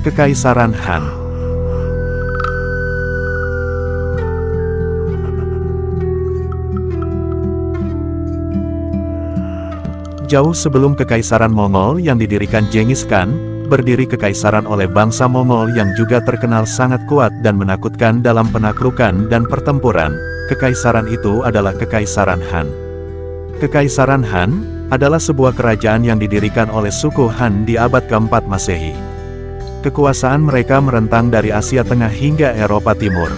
Kekaisaran Han. Jauh sebelum Kekaisaran Mongol yang didirikan Genghis Khan, berdiri kekaisaran oleh bangsa Mongol yang juga terkenal sangat kuat dan menakutkan dalam penaklukan dan pertempuran. Kekaisaran itu adalah Kekaisaran Han. Kekaisaran Han adalah sebuah kerajaan yang didirikan oleh suku Han di abad ke-4 Masehi. Kekuasaan mereka merentang dari Asia Tengah hingga Eropa Timur.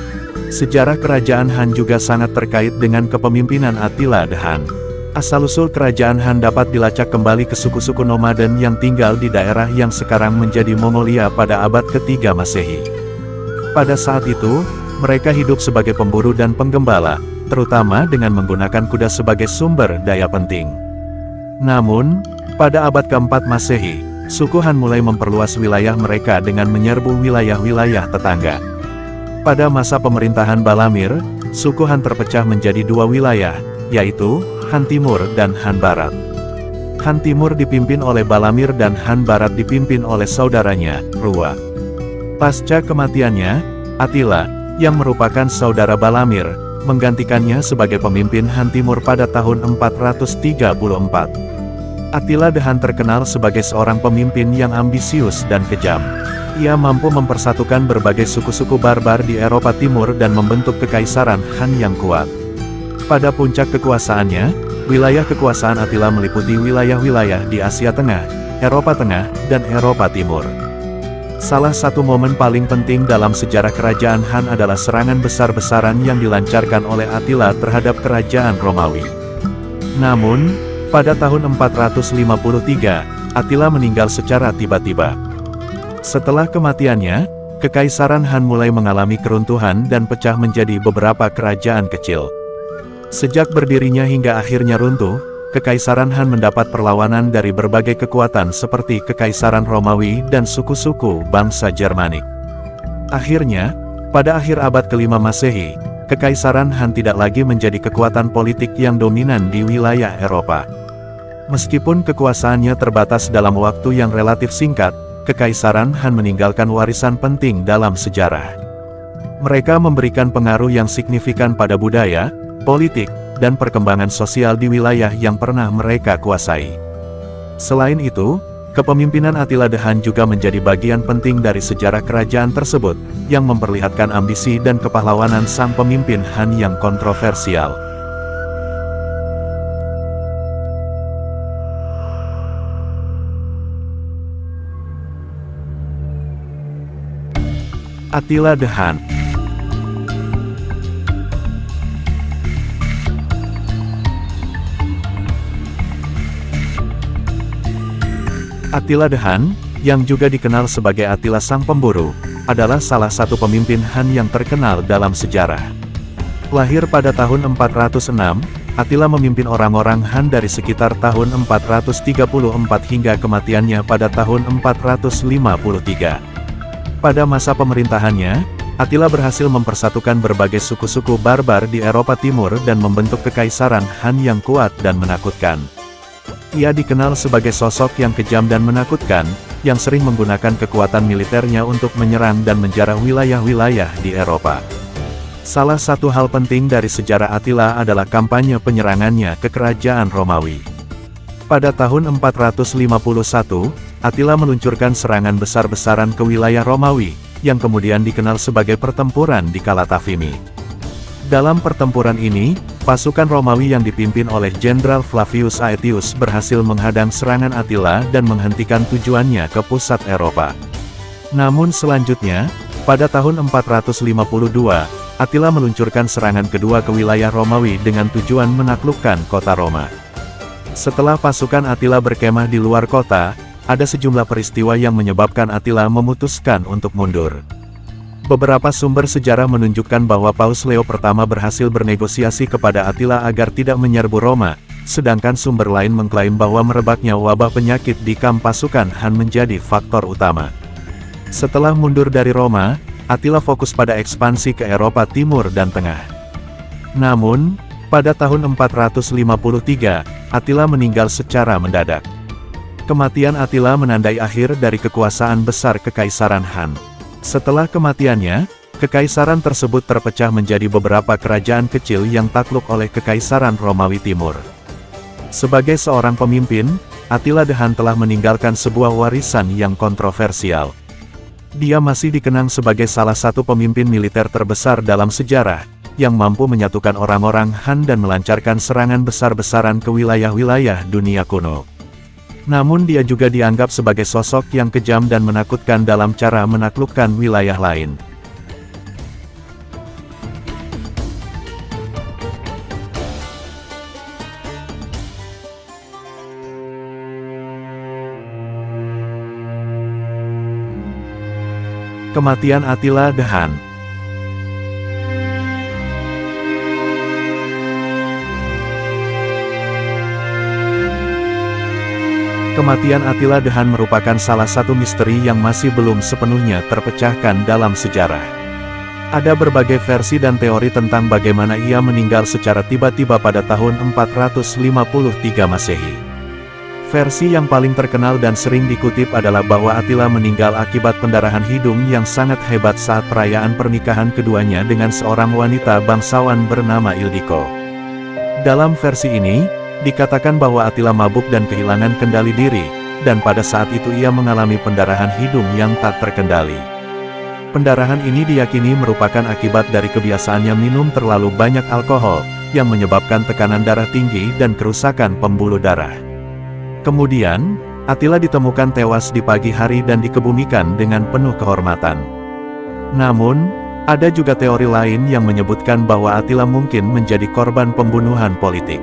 Sejarah kerajaan Han juga sangat terkait dengan kepemimpinan Attila the Hun. Asal-usul kerajaan Han dapat dilacak kembali ke suku-suku nomaden yang tinggal di daerah yang sekarang menjadi Mongolia pada abad ke-3 Masehi. Pada saat itu, mereka hidup sebagai pemburu dan penggembala, terutama dengan menggunakan kuda sebagai sumber daya penting. Namun, pada abad ke-4 Masehi, suku Han mulai memperluas wilayah mereka dengan menyerbu wilayah-wilayah tetangga. Pada masa pemerintahan Balamir, suku Han terpecah menjadi dua wilayah, yaitu Han Timur dan Han Barat. Han Timur dipimpin oleh Balamir dan Han Barat dipimpin oleh saudaranya, Rua. Pasca kematiannya, Attila, yang merupakan saudara Balamir, menggantikannya sebagai pemimpin Han Timur pada tahun 434. Attila the Hun terkenal sebagai seorang pemimpin yang ambisius dan kejam. Ia mampu mempersatukan berbagai suku-suku barbar di Eropa Timur dan membentuk kekaisaran Han yang kuat. Pada puncak kekuasaannya, wilayah kekuasaan Attila meliputi wilayah-wilayah di Asia Tengah, Eropa Tengah, dan Eropa Timur. Salah satu momen paling penting dalam sejarah kerajaan Han adalah serangan besar-besaran yang dilancarkan oleh Attila terhadap kerajaan Romawi. Namun, pada tahun 453, Attila meninggal secara tiba-tiba. Setelah kematiannya, Kekaisaran Han mulai mengalami keruntuhan dan pecah menjadi beberapa kerajaan kecil. Sejak berdirinya hingga akhirnya runtuh, Kekaisaran Han mendapat perlawanan dari berbagai kekuatan seperti Kekaisaran Romawi dan suku-suku bangsa Jermanik. Akhirnya, pada akhir abad ke-5 Masehi, Kekaisaran Han tidak lagi menjadi kekuatan politik yang dominan di wilayah Eropa. Meskipun kekuasaannya terbatas dalam waktu yang relatif singkat, Kekaisaran Han meninggalkan warisan penting dalam sejarah. Mereka memberikan pengaruh yang signifikan pada budaya, politik, dan perkembangan sosial di wilayah yang pernah mereka kuasai. Selain itu, kepemimpinan Attila the Hun juga menjadi bagian penting dari sejarah kerajaan tersebut, yang memperlihatkan ambisi dan kepahlawanan sang pemimpin Han yang kontroversial. Attila the Hun. Attila the Hun, yang juga dikenal sebagai Attila Sang Pemburu, adalah salah satu pemimpin Han yang terkenal dalam sejarah. Lahir pada tahun 406, Attila memimpin orang-orang Han dari sekitar tahun 434 hingga kematiannya pada tahun 453. Pada masa pemerintahannya, Attila berhasil mempersatukan berbagai suku-suku barbar di Eropa Timur dan membentuk kekaisaran Han yang kuat dan menakutkan. Ia dikenal sebagai sosok yang kejam dan menakutkan, yang sering menggunakan kekuatan militernya untuk menyerang dan menjarah wilayah-wilayah di Eropa. Salah satu hal penting dari sejarah Attila adalah kampanye penyerangannya ke kerajaan Romawi. Pada tahun 451, Attila meluncurkan serangan besar-besaran ke wilayah Romawi, yang kemudian dikenal sebagai pertempuran di Calatafimi. Dalam pertempuran ini, pasukan Romawi yang dipimpin oleh Jenderal Flavius Aetius berhasil menghadang serangan Attila dan menghentikan tujuannya ke pusat Eropa. Namun selanjutnya, pada tahun 452, Attila meluncurkan serangan kedua ke wilayah Romawi dengan tujuan menaklukkan kota Roma. Setelah pasukan Attila berkemah di luar kota, ada sejumlah peristiwa yang menyebabkan Attila memutuskan untuk mundur. Beberapa sumber sejarah menunjukkan bahwa Paus Leo pertama berhasil bernegosiasi kepada Attila agar tidak menyerbu Roma, sedangkan sumber lain mengklaim bahwa merebaknya wabah penyakit di kamp pasukan Han menjadi faktor utama. Setelah mundur dari Roma, Attila fokus pada ekspansi ke Eropa Timur dan Tengah. Namun, pada tahun 453, Attila meninggal secara mendadak. Kematian Attila menandai akhir dari kekuasaan besar Kekaisaran Han. Setelah kematiannya, kekaisaran tersebut terpecah menjadi beberapa kerajaan kecil yang takluk oleh Kekaisaran Romawi Timur. Sebagai seorang pemimpin, Attila the Hun telah meninggalkan sebuah warisan yang kontroversial. Dia masih dikenang sebagai salah satu pemimpin militer terbesar dalam sejarah, yang mampu menyatukan orang-orang Han dan melancarkan serangan besar-besaran ke wilayah-wilayah dunia kuno. Namun dia juga dianggap sebagai sosok yang kejam dan menakutkan dalam cara menaklukkan wilayah lain. Kematian Attila the Hun. Kematian Attila the Hun merupakan salah satu misteri yang masih belum sepenuhnya terpecahkan dalam sejarah. Ada berbagai versi dan teori tentang bagaimana ia meninggal secara tiba-tiba pada tahun 453 Masehi. Versi yang paling terkenal dan sering dikutip adalah bahwa Attila meninggal akibat pendarahan hidung yang sangat hebat saat perayaan pernikahan keduanya dengan seorang wanita bangsawan bernama Ildiko. Dalam versi ini, dikatakan bahwa Attila mabuk dan kehilangan kendali diri, dan pada saat itu ia mengalami pendarahan hidung yang tak terkendali. Pendarahan ini diyakini merupakan akibat dari kebiasaannya minum terlalu banyak alkohol, yang menyebabkan tekanan darah tinggi dan kerusakan pembuluh darah. Kemudian, Attila ditemukan tewas di pagi hari dan dikebumikan dengan penuh kehormatan. Namun, ada juga teori lain yang menyebutkan bahwa Attila mungkin menjadi korban pembunuhan politik.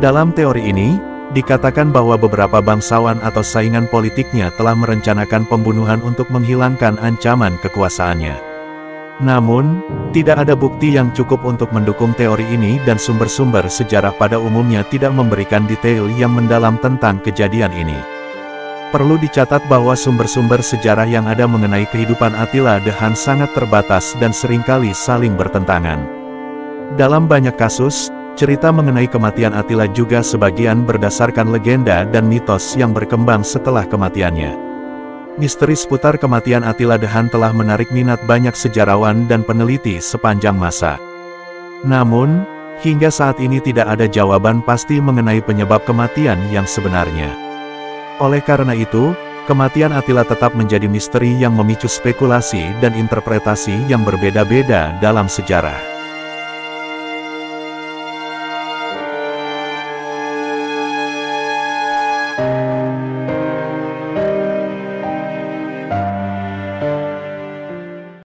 Dalam teori ini, dikatakan bahwa beberapa bangsawan atau saingan politiknya telah merencanakan pembunuhan untuk menghilangkan ancaman kekuasaannya. Namun, tidak ada bukti yang cukup untuk mendukung teori ini dan sumber-sumber sejarah pada umumnya tidak memberikan detail yang mendalam tentang kejadian ini. Perlu dicatat bahwa sumber-sumber sejarah yang ada mengenai kehidupan Attila the Hun sangat terbatas dan seringkali saling bertentangan. Dalam banyak kasus, cerita mengenai kematian Attila juga sebagian berdasarkan legenda dan mitos yang berkembang setelah kematiannya. Misteri seputar kematian Attila the Hun telah menarik minat banyak sejarawan dan peneliti sepanjang masa. Namun, hingga saat ini tidak ada jawaban pasti mengenai penyebab kematian yang sebenarnya. Oleh karena itu, kematian Attila tetap menjadi misteri yang memicu spekulasi dan interpretasi yang berbeda-beda dalam sejarah.